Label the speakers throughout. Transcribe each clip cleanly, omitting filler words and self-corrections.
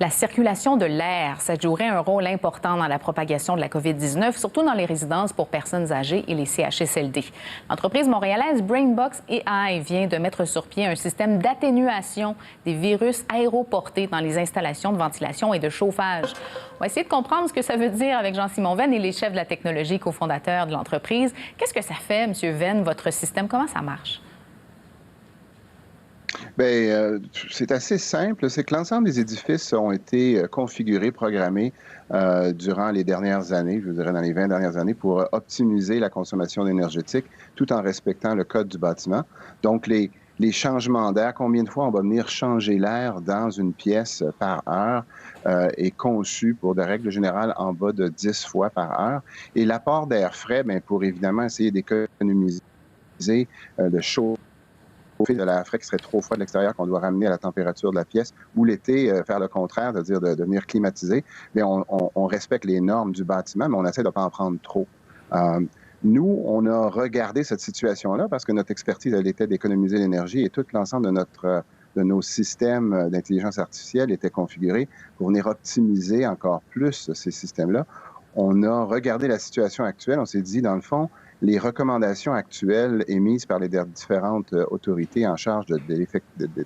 Speaker 1: La circulation de l'air, ça jouerait un rôle important dans la propagation de la COVID-19, surtout dans les résidences pour personnes âgées et les CHSLD. L'entreprise montréalaise Brainbox AI vient de mettre sur pied un système d'atténuation des virus aéroportés dans les installations de ventilation et de chauffage. On va essayer de comprendre ce que ça veut dire avec Jean-Simon Venn, il est chef de la technologie, cofondateur de l'entreprise. Qu'est-ce que ça fait, M. Venn, votre système? Comment ça marche?
Speaker 2: Bien, c'est assez simple. C'est que l'ensemble des édifices ont été configurés, programmés durant les dernières années, je vous dirais dans les 20 dernières années, pour optimiser la consommation énergétique tout en respectant le code du bâtiment. Donc, les changements d'air, combien de fois on va venir changer l'air dans une pièce par heure est conçu pour de règles générales en bas de 10 fois par heure. Et l'apport d'air frais, bien, pour évidemment essayer d'économiser le chaud de l'air frais qui serait trop froid de l'extérieur qu'on doit ramener à la température de la pièce, ou l'été, faire le contraire, c'est-à-dire de venir climatiser, mais on respecte les normes du bâtiment, mais on essaie de ne pas en prendre trop. Nous, on a regardé cette situation-là parce que notre expertise, elle était d'économiser l'énergie et tout l'ensemble de nos systèmes d'intelligence artificielle étaient configurés pour venir optimiser encore plus ces systèmes-là. On a regardé la situation actuelle, on s'est dit, dans le fond, les recommandations actuelles émises par les différentes autorités en charge de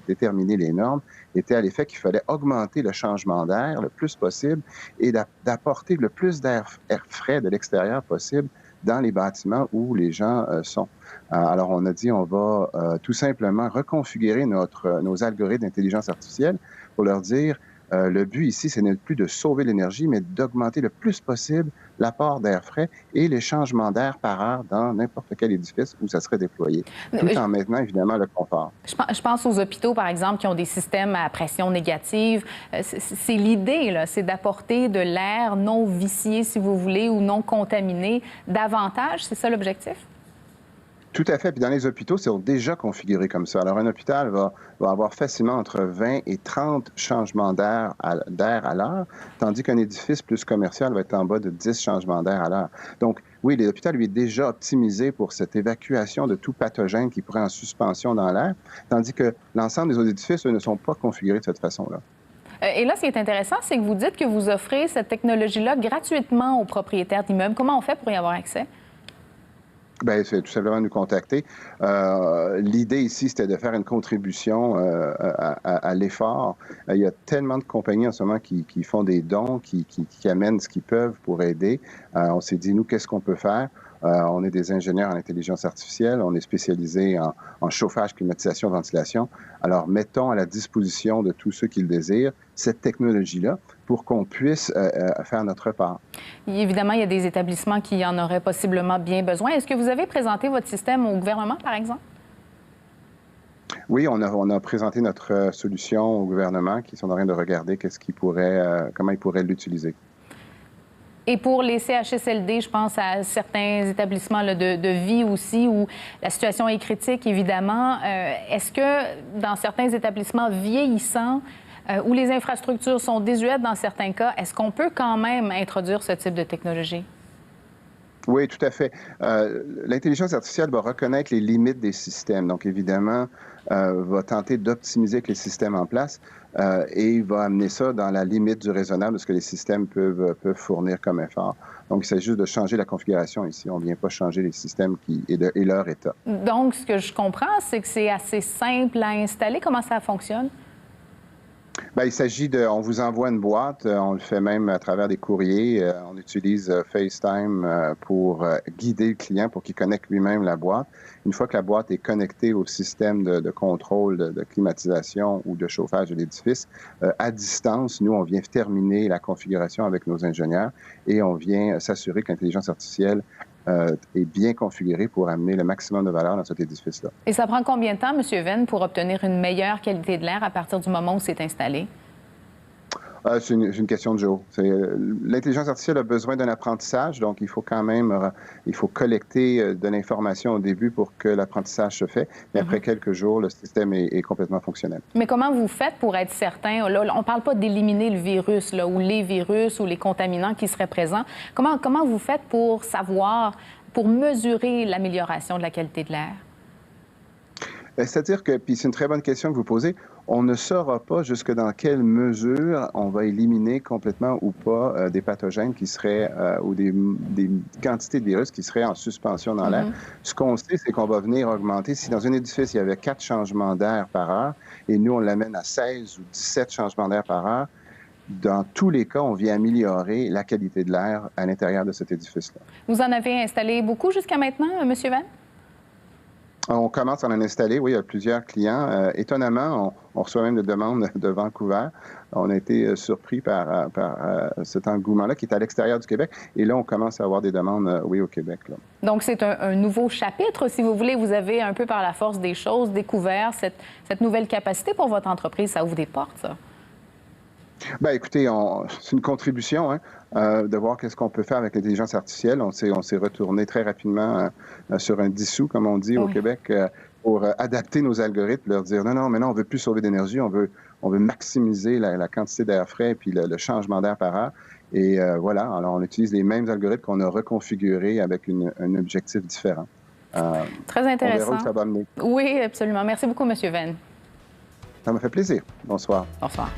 Speaker 2: déterminer les normes étaient à l'effet qu'il fallait augmenter le changement d'air le plus possible et d'apporter le plus d'air frais de l'extérieur possible dans les bâtiments où les gens sont. Alors, on a dit, on va tout simplement reconfigurer nos algorithmes d'intelligence artificielle pour leur dire, le but ici, ce n'est plus de sauver l'énergie, mais d'augmenter le plus possible l'apport d'air frais et les changements d'air par heure dans n'importe quel édifice où ça serait déployé, tout en maintenant évidemment le confort.
Speaker 1: Je pense aux hôpitaux, par exemple, qui ont des systèmes à pression négative. C'est l'idée, là, c'est d'apporter de l'air non vicié, si vous voulez, ou non contaminé davantage. C'est ça l'objectif?
Speaker 2: Tout à fait. Puis dans les hôpitaux, c'est déjà configuré comme ça. Alors, un hôpital va avoir facilement entre 20 et 30 changements d'air à l'heure, tandis qu'un édifice plus commercial va être en bas de 10 changements d'air à l'heure. Donc, oui, l'hôpital, lui, est déjà optimisé pour cette évacuation de tout pathogène qui pourrait en suspension dans l'air, tandis que l'ensemble des autres édifices, eux, ne sont pas configurés de cette façon-là.
Speaker 1: Et là, ce qui est intéressant, c'est que vous dites que vous offrez cette technologie-là gratuitement aux propriétaires d'immeubles. Comment on fait pour y avoir accès?
Speaker 2: Bien, c'est tout simplement nous contacter. L'idée ici, c'était de faire une contribution à l'effort. Il y a tellement de compagnies en ce moment qui font des dons, qui amènent ce qu'ils peuvent pour aider. On s'est dit, nous, qu'est-ce qu'on peut faire? On est des ingénieurs en intelligence artificielle, on est spécialisés en chauffage, climatisation, ventilation. Alors, mettons à la disposition de tous ceux qui le désirent cette technologie-là pour qu'on puisse faire notre part.
Speaker 1: Évidemment, il y a des établissements qui en auraient possiblement bien besoin. Est-ce que vous avez présenté votre système au gouvernement, par exemple?
Speaker 2: Oui, on a présenté notre solution au gouvernement qui sont en train de regarder comment ils pourraient l'utiliser.
Speaker 1: Et pour les CHSLD, je pense à certains établissements là, de vie aussi où la situation est critique, évidemment. Est-ce que dans certains établissements vieillissants, où les infrastructures sont désuètes dans certains cas, est-ce qu'on peut quand même introduire ce type de technologie?
Speaker 2: Oui, tout à fait. L'intelligence artificielle va reconnaître les limites des systèmes. Donc, évidemment, va tenter d'optimiser avec les systèmes en place et va amener ça dans la limite du raisonnable de ce que les systèmes peuvent fournir comme effort. Donc, il s'agit juste de changer la configuration ici. On ne vient pas changer les systèmes et leur état.
Speaker 1: Donc, ce que je comprends, c'est que c'est assez simple à installer. Comment ça fonctionne?
Speaker 2: Bien, il s'agit on vous envoie une boîte, on le fait même à travers des courriers, on utilise FaceTime pour guider le client pour qu'il connecte lui-même la boîte. Une fois que la boîte est connectée au système de contrôle de climatisation ou de chauffage de l'édifice, à distance, nous, on vient terminer la configuration avec nos ingénieurs et on vient s'assurer que l'intelligence artificielle est bien configurée pour amener le maximum de valeur dans cet édifice-là.
Speaker 1: Et ça prend combien de temps, M. Venn, pour obtenir une meilleure qualité de l'air à partir du moment où c'est installé?
Speaker 2: C'est une question de jour. L'intelligence artificielle a besoin d'un apprentissage, donc il faut quand même collecter de l'information au début pour que l'apprentissage se fait. Mais après quelques jours, le système est complètement fonctionnel.
Speaker 1: Mais comment vous faites pour être certain? Là, on ne parle pas d'éliminer le virus là, ou les virus ou les contaminants qui seraient présents. Comment vous faites pour savoir, pour mesurer l'amélioration de la qualité de l'air?
Speaker 2: C'est-à-dire que, puis c'est une très bonne question que vous posez, on ne saura pas jusque dans quelle mesure on va éliminer complètement ou pas des pathogènes qui seraient ou des quantités de virus qui seraient en suspension dans l'air. Ce qu'on sait, c'est qu'on va venir augmenter. Si dans un édifice, il y avait 4 changements d'air par heure et nous, on l'amène à 16 ou 17 changements d'air par heure, dans tous les cas, on vient améliorer la qualité de l'air à l'intérieur de cet édifice-là.
Speaker 1: Vous en avez installé beaucoup jusqu'à maintenant, M. Van?
Speaker 2: On commence à en installer, oui, il y a plusieurs clients. Étonnamment, on reçoit même des demandes de Vancouver. On a été surpris par cet engouement-là qui est à l'extérieur du Québec. Et là, on commence à avoir des demandes, oui, au Québec. Là.
Speaker 1: Donc, c'est un nouveau chapitre, si vous voulez. Vous avez un peu par la force des choses découvert cette nouvelle capacité pour votre entreprise. Ça ouvre des portes, ça?
Speaker 2: Bien, écoutez, c'est une contribution de voir qu'est-ce qu'on peut faire avec l'intelligence artificielle. On s'est retourné très rapidement sur un dissous, comme on dit au Québec, pour adapter nos algorithmes, leur dire non, mais non, on veut plus sauver d'énergie, on veut maximiser la quantité d'air frais et puis le changement d'air par heure. Et voilà, alors on utilise les mêmes algorithmes qu'on a reconfigurés avec un objectif différent.
Speaker 1: Très intéressant.
Speaker 2: On verra où ça va mener.
Speaker 1: Oui, absolument. Merci beaucoup, M. Van.
Speaker 2: Ça m'a fait plaisir. Bonsoir.
Speaker 1: Bonsoir.